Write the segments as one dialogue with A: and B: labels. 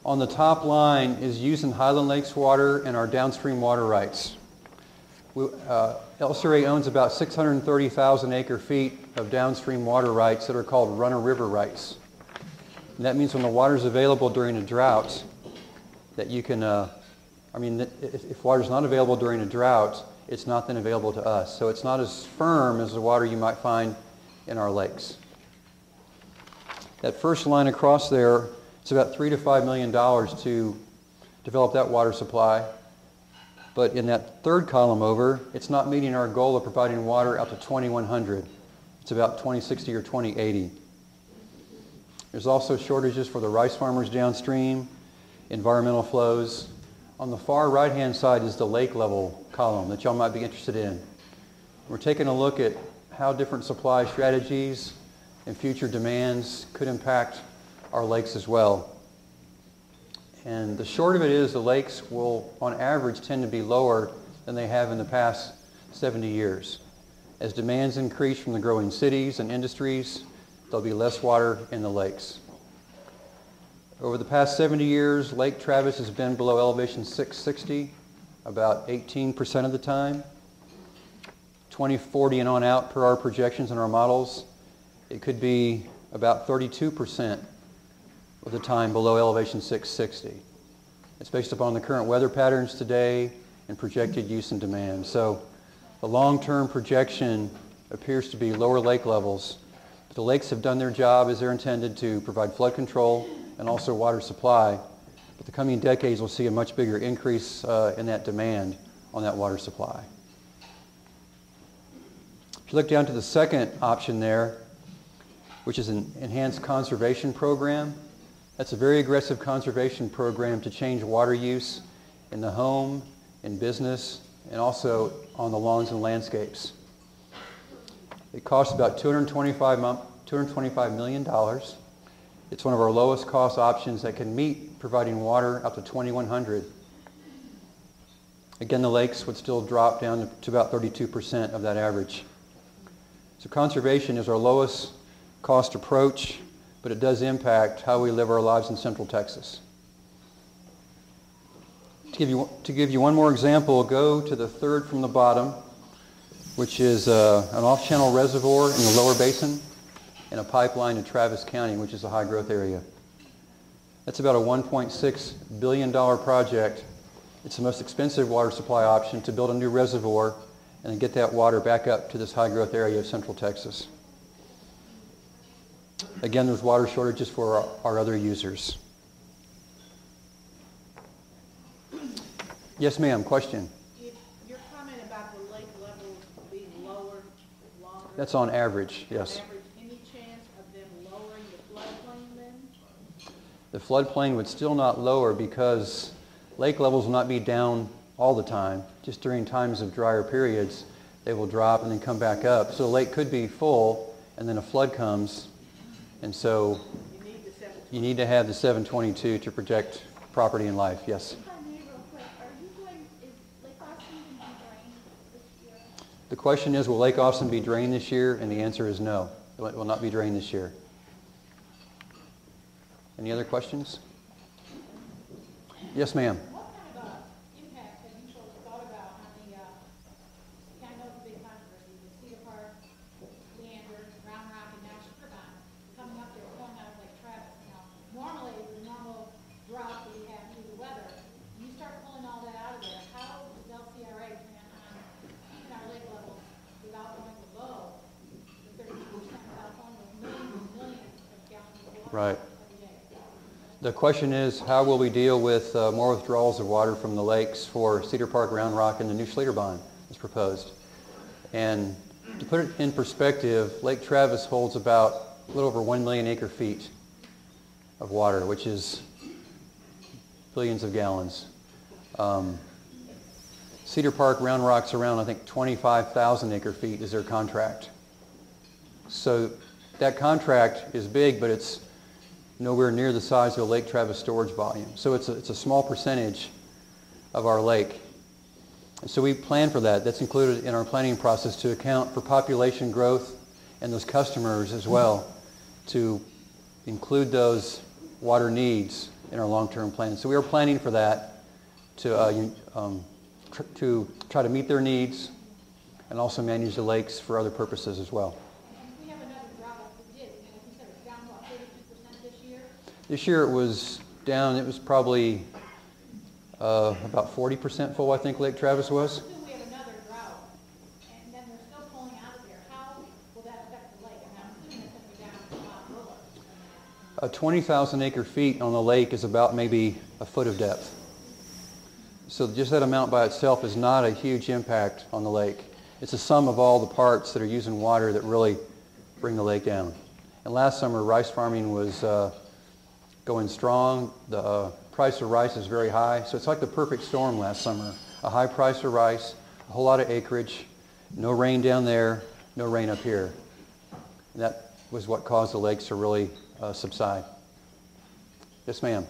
A: On the top line is using Highland Lakes water and our downstream water rights. LCRA owns about 630,000 acre-feet of downstream water rights that are called run-of-river rights. And that means when the water is available during a drought, that you can, if water is not available during a drought, it's not then available to us. So it's not as firm as the water you might find in our lakes. That first line across there, it's about $3 to $5 million to develop that water supply. But in that third column over, it's not meeting our goal of providing water out to 2100. It's about 2060 or 2080. There's also shortages for the rice farmers downstream, environmental flows. On the far right-hand side is the lake level column that y'all might be interested in. We're taking a look at how different supply strategies and future demands could impact our lakes as well. And the short of it is the lakes will, on average, tend to be lower than they have in the past 70 years. As demands increase from the growing cities and industries, there'll be less water in the lakes. Over the past 70 years, Lake Travis has been below elevation 660 about 18% of the time. 2040 and on out, per our projections and our models, it could be about 32% of the time below elevation 660. It's based upon the current weather patterns today and projected use and demand. So the long-term projection appears to be lower lake levels. But the lakes have done their job as they're intended to provide flood control and also water supply. But the coming decades will see a much bigger increase in that demand on that water supply. If you look down to the second option there, which is an enhanced conservation program, that's a very aggressive conservation program to change water use in the home, in business, and also on the lawns and landscapes. It costs about $225 million. It's one of our lowest cost options that can meet providing water up to 2100. Again, the lakes would still drop down to about 32% of that average. So conservation is our lowest cost approach, but it does impact how we live our lives in Central Texas. To give you one more example, go to the third from the bottom, which is an off-channel reservoir in the lower basin and a pipeline to Travis County, which is a high-growth area. That's about a $1.6 billion project. It's the most expensive water supply option to build a new reservoir and then get that water back up to this high-growth area of Central Texas. Again, there's water shortages for our other users. Yes, ma'am, question?
B: Your comment about the lake levels being lower longer.
A: That's on average, yes.
B: On average, any chance of them lowering the floodplain then?
A: The floodplain would still not lower because lake levels will not be down all the time. Just during times of drier periods, they will drop and then come back up. So the lake could be full and then a flood comes. And so you need to have the 722 to protect property and life. Yes? The question is, will Lake Austin be drained this year? And the answer is no. It will not be drained this year. Any other questions? Yes, ma'am.
C: What kind of impact have you thought about on the, I know the big controversy with Cedar Park, Leander, Round Rock, and now Sugarbound coming up there, going out of Lake Travis. Now, normally, the normal drought we have due to weather, you start pulling all that out of there, how does LCRA plan on keeping our lake levels without going below the 32%, without going with millions and millions of gallons of water?
A: Right. The question is, how will we deal with more withdrawals of water from the lakes for Cedar Park, Round Rock, and the new Schlitterbahn is proposed? And to put it in perspective, Lake Travis holds about a little over 1 million acre-feet of water, which is billions of gallons. Cedar Park, Round Rock's around, I think, 25,000 acre-feet is their contract. So that contract is big, but it's nowhere near the size of the Lake Travis storage volume. So it's a small percentage of our lake. And so we plan for that. That's included in our planning process to account for population growth and those customers as well, to include those water needs in our long-term plan. So we are planning for that to try to meet their needs and also manage the lakes for other purposes as well.
C: And if we have another drought like we did, and like you said, it's down about 32% this year.
A: This year it was down, it was probably about 40% full, I think Lake Travis was.
C: Assume we have another drought, and then we're still pulling out of there. How will that affect the lake? I mean, I'm assuming it's going to be down a lot lower.
A: 20,000 acre feet on the lake is about maybe a foot of depth. So just that amount by itself is not a huge impact on the lake. It's a sum of all the parts that are using water that really bring the lake down. And last summer, rice farming was going strong. The price of rice is very high. So it's like the perfect storm last summer. A high price of rice, a whole lot of acreage, no rain down there, no rain up here. And that was what caused the lakes to really subside. Yes, ma'am.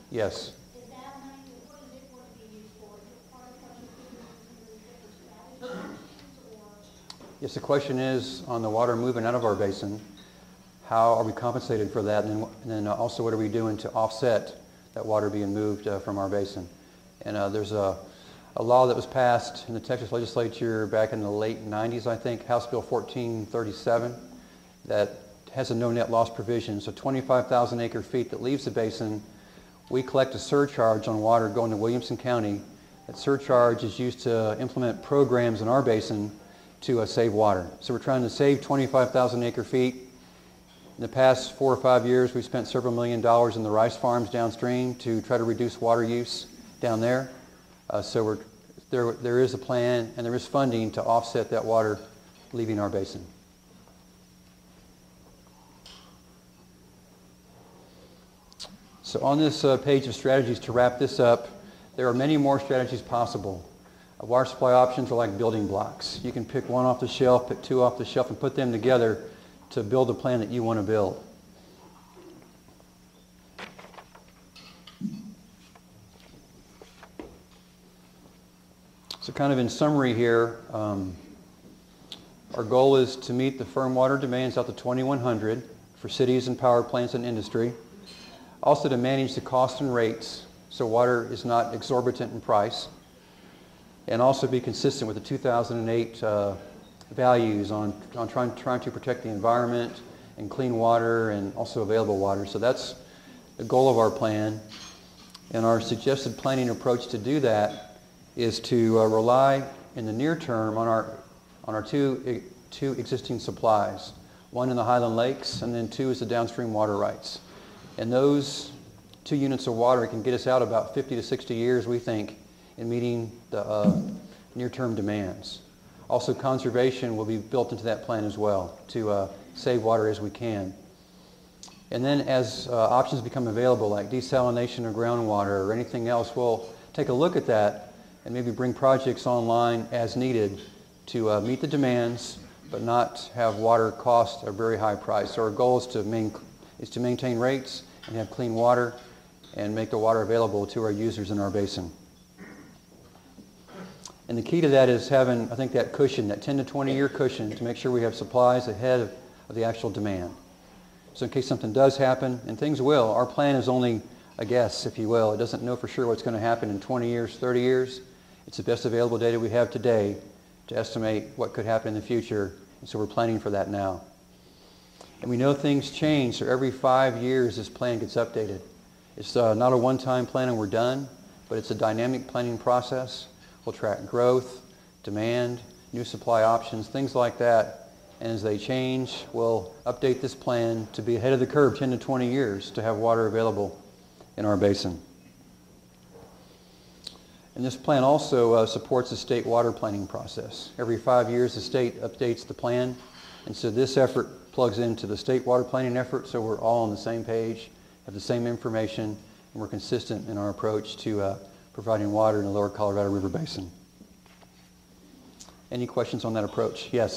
A: Yes.
C: Is that money, what is it going to be used for? Is it part of what you're doing in different strategies or?
A: Yes, the question is on the water moving out of our basin, how are we compensated for that? And then also what are we doing to offset that water being moved from our basin? And there's a law that was passed in the Texas legislature back in the late 90s, I think, House Bill 1437, that has a no net loss provision. So 25,000 acre feet that leaves the basin, we collect a surcharge on water going to Williamson County. That surcharge is used to implement programs in our basin to save water. So we're trying to save 25,000 acre feet. In the past 4 or 5 years, we've spent several $1 million in the rice farms downstream to try to reduce water use down there. So there is a plan and there is funding to offset that water leaving our basin. So on this page of strategies, to wrap this up, there are many more strategies possible. Water supply options are like building blocks. You can pick one off the shelf, pick two off the shelf, and put them together to build the plan that you want to build. So kind of in summary here, our goal is to meet the firm water demands out to 2100 for cities and power plants and industry. Also to manage the cost and rates so water is not exorbitant in price. And also be consistent with the 2008 values on trying to protect the environment and clean water and also available water. So that's the goal of our plan. And our suggested planning approach to do that is to rely in the near term on our two existing supplies. One in the Highland Lakes, and then two is the downstream water rights. And those 2 units of water can get us out about 50 to 60 years, we think, in meeting the near-term demands. Also, conservation will be built into that plan as well to save water as we can. And then as options become available, like desalination of groundwater or anything else, we'll take a look at that and maybe bring projects online as needed to meet the demands, but not have water cost a very high price. So our goal is to maintain rates and have clean water and make the water available to our users in our basin. And the key to that is having, I think, that cushion, that 10 to 20 year cushion to make sure we have supplies ahead of the actual demand. So in case something does happen, and things will, our plan is only a guess, if you will. It doesn't know for sure what's going to happen in 20 years, 30 years. It's the best available data we have today to estimate what could happen in the future, and so we're planning for that now. And we know things change, so every 5 years this plan gets updated. It's not a one-time plan and we're done, but it's a dynamic planning process. We'll track growth, demand, new supply options, things like that. And as they change, we'll update this plan to be ahead of the curve 10 to 20 years to have water available in our basin. And this plan also supports the state water planning process. Every 5 years the state updates the plan, and so this effort plugs into the state water planning effort, so we're all on the same page, have the same information, and we're consistent in our approach to providing water in the lower Colorado River Basin. Any questions on that approach? Yes?